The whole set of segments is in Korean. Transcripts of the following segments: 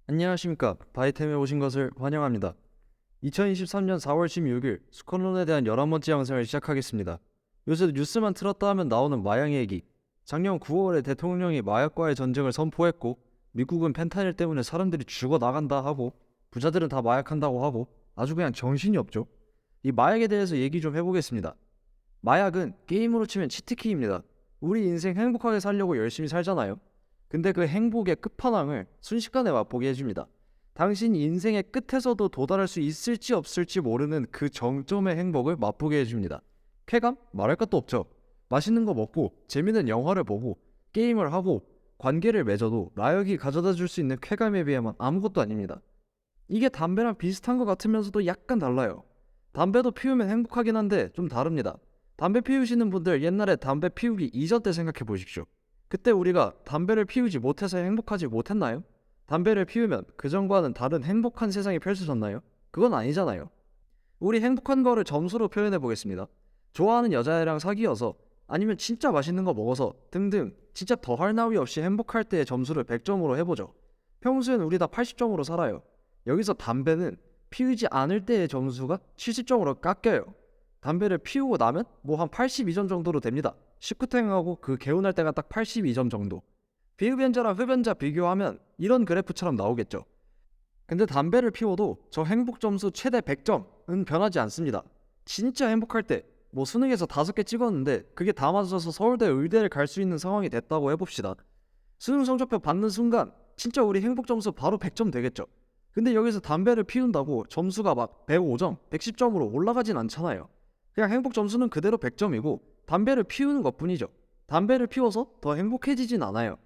안녕하십니까. 바이템에 오신 것을 환영합니다. 2023년 4월 16일 스콘론에 대한 11번째 영상을 시작하겠습니다. 요새 뉴스만 틀었다 하면 나오는 마약 얘기. 작년 9월에 대통령이 마약과의 전쟁을 선포했고 미국은 펜타닐 때문에 사람들이 죽어나간다 하고 부자들은 다 마약한다고 하고 아주 그냥 정신이 없죠. 이 마약에 대해서 얘기 좀 해보겠습니다. 마약은 게임으로 치면 치트키입니다. 우리 인생 행복하게 살려고 열심히 살잖아요. 근데 그 행복의 끝판왕을 순식간에 맛보게 해줍니다. 당신 인생의 끝에서도 도달할 수 있을지 없을지 모르는 그 정점의 행복을 맛보게 해줍니다. 쾌감? 말할 것도 없죠. 맛있는 거 먹고 재밌는 영화를 보고 게임을 하고 관계를 맺어도 마약이 가져다 줄 수 있는 쾌감에 비하면 아무것도 아닙니다. 이게 담배랑 비슷한 것 같으면서도 약간 달라요. 담배도 피우면 행복하긴 한데 좀 다릅니다. 담배 피우시는 분들 옛날에 담배 피우기 이전 때 생각해 보십시오. 그때 우리가 담배를 피우지 못해서 행복하지 못했나요? 담배를 피우면 그전과는 다른 행복한 세상이 펼쳐졌나요? 그건 아니잖아요. 우리 행복한 거를 점수로 표현해 보겠습니다. 좋아하는 여자애랑 사귀어서 아니면 진짜 맛있는 거 먹어서 등등 진짜 더할 나위 없이 행복할 때의 점수를 100점으로 해보죠. 평소엔 우리 다 80점으로 살아요. 여기서 담배는 피우지 않을 때의 점수가 70점으로 깎여요. 담배를 피우고 나면 뭐 한 82점 정도로 됩니다. 식구탱하고 그 개운할 때가 딱 82점 정도. 비흡연자랑 흡연자 비교하면 이런 그래프처럼 나오겠죠. 근데 담배를 피워도 저 행복 점수 최대 100점은 변하지 않습니다. 진짜 행복할 때 뭐 수능에서 5개 찍었는데 그게 다 맞아서 서울대 의대를 갈 수 있는 상황이 됐다고 해봅시다. 수능 성적표 받는 순간 진짜 우리 행복 점수 바로 100점 되겠죠. 근데 여기서 담배를 피운다고 점수가 막 105점, 110점으로 올라가진 않잖아요. 그냥 행복 점수는 그대로 100점이고 담배를 피우는 것뿐이죠. 담배를 피워서 더 행복해지진 않아요.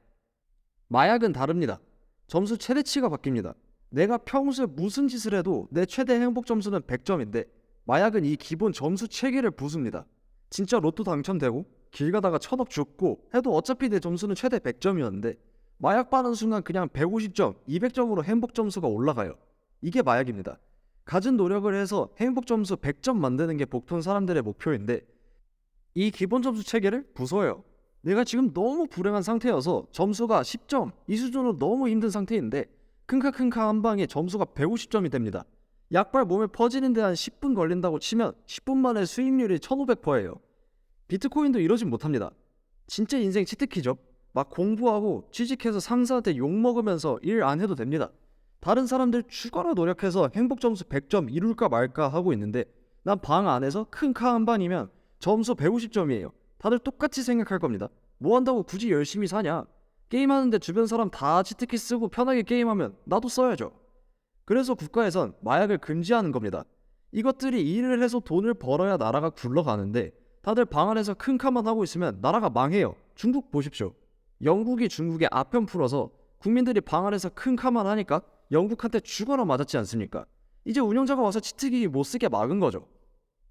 마약은 다릅니다. 점수 최대치가 바뀝니다. 내가 평소에 무슨 짓을 해도 내 최대 행복 점수는 100점인데 마약은 이 기본 점수 체계를 부숩니다. 진짜 로또 당첨되고 길 가다가 1000억 죽고 해도 어차피 내 점수는 최대 100점이었는데 마약 빠는 순간 그냥 150점, 200점으로 행복 점수가 올라가요. 이게 마약입니다. 갖은 노력을 해서 행복 점수 100점 만드는 게 보통 사람들의 목표인데 이 기본 점수 체계를 부숴요. 내가 지금 너무 불행한 상태여서 점수가 10점, 이 수준으로 너무 힘든 상태인데 킁카킁카 한 방에 점수가 150점이 됩니다. 약발 몸에 퍼지는 데 한 10분 걸린다고 치면 10분 만에 수익률이 1500%예요. 비트코인도 이러진 못합니다. 진짜 인생 치트키죠. 막 공부하고 취직해서 상사한테 욕먹으면서 일 안 해도 됩니다. 다른 사람들 죽어라 노력해서 행복 점수 100점 이룰까 말까 하고 있는데 난 방 안에서 큰 카 한 방이면 점수 150점이에요. 다들 똑같이 생각할 겁니다. 뭐 한다고 굳이 열심히 사냐? 게임하는데 주변 사람 다 치트키 쓰고 편하게 게임하면 나도 써야죠. 그래서 국가에선 마약을 금지하는 겁니다. 이것들이 일을 해서 돈을 벌어야 나라가 굴러가는데 다들 방 안에서 큰 칸만 하고 있으면 나라가 망해요. 중국 보십시오. 영국이 중국에 아편 풀어서 국민들이 방 안에서 큰 칸만 하니까 영국한테 죽어라 맞았지 않습니까? 이제 운영자가 와서 치트키 못 쓰게 막은 거죠.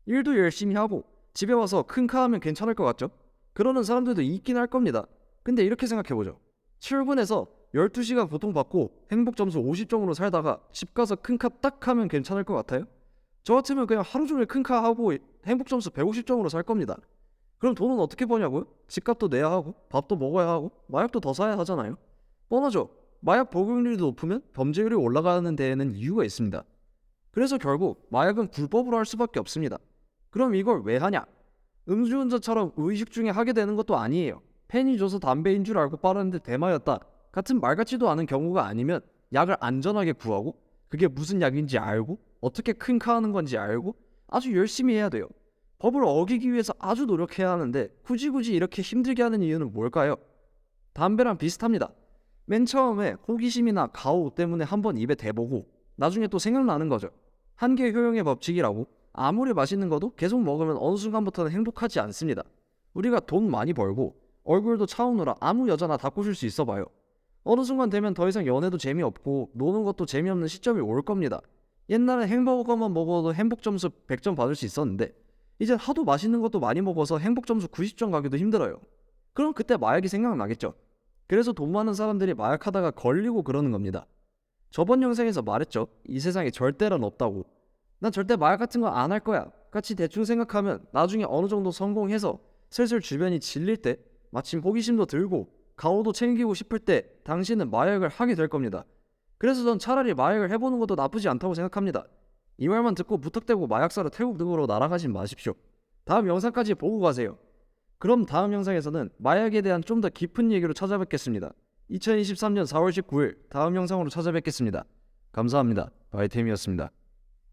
일도 열심히 하고 집에 와서 큰 카 하면 괜찮을 것 같죠? 그러는 사람들도 있긴 할 겁니다. 근데 이렇게 생각해보죠. 출근해서 12시간 고통받고 행복 점수 50점으로 살다가 집 가서 큰 카 딱 하면 괜찮을 것 같아요? 저 같으면 그냥 하루 종일 큰 카 하고 행복 점수 150점으로 살 겁니다. 그럼 돈은 어떻게 버냐고요? 집값도 내야 하고 밥도 먹어야 하고 마약도 더 사야 하잖아요. 뻔하죠. 마약 복용률이 높으면 범죄율이 올라가는 데에는 이유가 있습니다. 그래서 결국 마약은 불법으로 할 수밖에 없습니다. 그럼 이걸 왜 하냐? 음주운전처럼 의식 중에 하게 되는 것도 아니에요. 팬이 줘서 담배인 줄 알고 빠르는데 대마였다 같은 말 같지도 않은 경우가 아니면 약을 안전하게 구하고 그게 무슨 약인지 알고 어떻게 큰 카 하는 건지 알고 아주 열심히 해야 돼요. 법을 어기기 위해서 아주 노력해야 하는데 굳이 이렇게 힘들게 하는 이유는 뭘까요? 담배랑 비슷합니다. 맨 처음에 호기심이나 가오 때문에 한번 입에 대보고 나중에 또 생각나는 거죠. 한계 효용의 법칙이라고 아무리 맛있는 것도 계속 먹으면 어느 순간부터는 행복하지 않습니다. 우리가 돈 많이 벌고 얼굴도 차오느라 아무 여자나 다 꼬실 수 있어 봐요. 어느 순간 되면 더 이상 연애도 재미없고 노는 것도 재미없는 시점이 올 겁니다. 옛날엔 햄버거만 먹어도 행복 점수 100점 받을 수 있었는데 이젠 하도 맛있는 것도 많이 먹어서 행복 점수 90점 가기도 힘들어요. 그럼 그때 마약이 생각나겠죠. 그래서 돈 많은 사람들이 마약하다가 걸리고 그러는 겁니다. 저번 영상에서 말했죠. 이 세상에 절대란 없다고. 난 절대 마약 같은 거 안 할 거야 같이 대충 생각하면 나중에 어느 정도 성공해서 슬슬 주변이 질릴 때 마침 호기심도 들고 가오도 챙기고 싶을 때 당신은 마약을 하게 될 겁니다. 그래서 전 차라리 마약을 해보는 것도 나쁘지 않다고 생각합니다. 이 말만 듣고 무턱대고 마약사로 태국으로 날아가진 마십시오. 다음 영상까지 보고 가세요. 그럼 다음 영상에서는 마약에 대한 좀 더 깊은 얘기로 찾아뵙겠습니다. 2023년 4월 19일 다음 영상으로 찾아뵙겠습니다. 감사합니다. 바이템이었습니다.